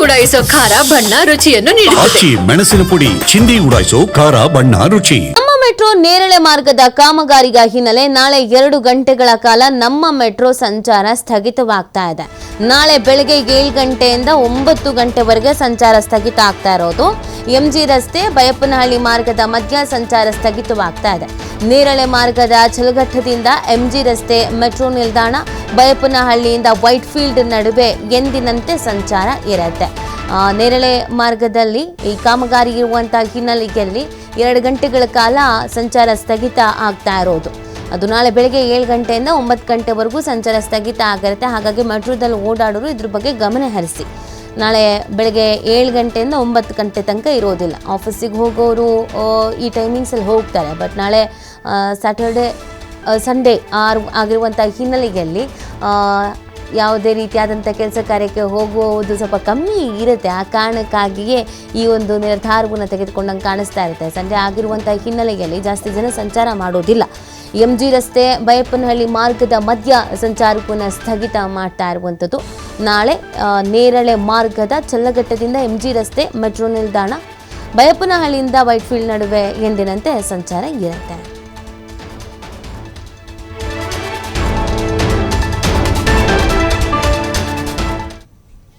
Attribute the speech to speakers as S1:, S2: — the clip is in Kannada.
S1: ಉಡಾಯಿಸೋ ಖಾರ ಬಣ್ಣ ರುಚಿಯನ್ನು ನೀಡುತ್ತದೆ.
S2: ಮೆಣಸಿನ ಪುಡಿ ಚಿಂದಿ ಉಡಾಯಿಸೋ ಖಾರ ಬಣ್ಣ ರುಚಿ.
S3: ನಮ್ಮ ಮೆಟ್ರೋ ನೇರಳೆ ಮಾರ್ಗದ ಕಾಮಗಾರಿಯ ಹಿನ್ನೆಲೆ ನಾಳೆ 2 ಗಂಟೆಗಳ ಕಾಲ ನಮ್ಮ ಮೆಟ್ರೋ ಸಂಚಾರ ಸ್ಥಗಿತವಾಗ್ತಾ ಇದೆ. ನಾಳೆ ಬೆಳಗ್ಗೆ 7 ಗಂಟೆಯಿಂದ 9 ಗಂಟೆವರೆಗೆ ಸಂಚಾರ ಸ್ಥಗಿತ ಆಗ್ತಾ ಇರೋದು. ಎಂಜಿ ರಸ್ತೆ ಬೈಯಪ್ಪನಹಳ್ಳಿ ಮಾರ್ಗದ ಮಧ್ಯ ಸಂಚಾರ ಸ್ಥಗಿತವಾಗ್ತಾ ಇದೆ. ನೇರಳೆ ಮಾರ್ಗದ ಚಲಘಟ್ಟದಿಂದ ಎಂಜಿ ರಸ್ತೆ ಮೆಟ್ರೋ ನಿಲ್ದಾಣ ಬೈಯಪ್ಪನಹಳ್ಳಿಯಿಂದ ವೈಟ್ ಫೀಲ್ಡ್ ನಡುವೆ ಎಂದಿನಂತೆ ಸಂಚಾರ ಇರುತ್ತೆ. ನೇರಳೆ ಮಾರ್ಗದಲ್ಲಿ ಈ ಕಾಮಗಾರಿ ಇರುವಂತಹ ಹಿನ್ನೆಲೆಯಲ್ಲಿ 2 ಗಂಟೆಗಳ ಕಾಲ ಸಂಚಾರ ಸ್ಥಗಿತ ಆಗ್ತಾ ಇರೋದು. ಅದು ನಾಳೆ ಬೆಳಗ್ಗೆ 7 ಗಂಟೆಯಿಂದ 9 ಗಂಟೆವರೆಗೂ ಸಂಚಾರ ಸ್ಥಗಿತ ಆಗಿರುತ್ತೆ. ಹಾಗಾಗಿ ಮೆಟ್ರೋದಲ್ಲಿ ಓಡಾಡೋರು ಇದ್ರ ಬಗ್ಗೆ ಗಮನ ಹರಿಸಿ. ನಾಳೆ ಬೆಳಗ್ಗೆ 7 ಗಂಟೆಯಿಂದ 9 ಗಂಟೆ ತನಕ ಇರೋದಿಲ್ಲ. ಆಫೀಸಿಗೆ ಹೋಗೋರು ಈ ಟೈಮಿಂಗ್ಸಲ್ಲಿ ಹೋಗ್ತಾರೆ. ಬಟ್ ನಾಳೆ ಸ್ಯಾಟರ್ಡೆ ಸಂಡೇ ಆಗಿರುವಂಥ ಹಿನ್ನೆಲೆಯಲ್ಲಿ ಯಾವುದೇ ರೀತಿಯಾದಂಥ ಕೆಲಸ ಕಾರ್ಯಕ್ಕೆ ಹೋಗುವುದು ಸ್ವಲ್ಪ ಕಮ್ಮಿ ಇರುತ್ತೆ. ಆ ಕಾರಣಕ್ಕಾಗಿಯೇ ಈ ಒಂದು ನಿರ್ಧಾರವನ್ನು ತೆಗೆದುಕೊಂಡಂಗೆ ಕಾಣಿಸ್ತಾ ಇರುತ್ತೆ. ಸಂಜೆ ಆಗಿರುವಂಥ ಹಿನ್ನೆಲೆಯಲ್ಲಿ ಜಾಸ್ತಿ ಜನ ಸಂಚಾರ ಮಾಡೋದಿಲ್ಲ. ಎಂಜಿ ರಸ್ತೆ ಬೈಯಪ್ಪನಹಳ್ಳಿ ಮಾರ್ಗದ ಮಧ್ಯ ಸಂಚಾರವನ್ನು ಸ್ಥಗಿತ ಮಾಡ್ತಾ ಇರುವಂಥದ್ದು. ನಾಳೆ ನೇರಳೆ ಮಾರ್ಗದ ಚಲ್ಲಘಟ್ಟದಿಂದ ಎಂಜಿ ರಸ್ತೆ ಮೆಟ್ರೋ ನಿಲ್ದಾಣ ಬೈಯಪ್ಪನಹಳ್ಳಿಯಿಂದ ವೈಟ್ ಫೀಲ್ಡ್ ನಡುವೆ ಎಂದಿನಂತೆ ಸಂಚಾರ ಇರುತ್ತೆ.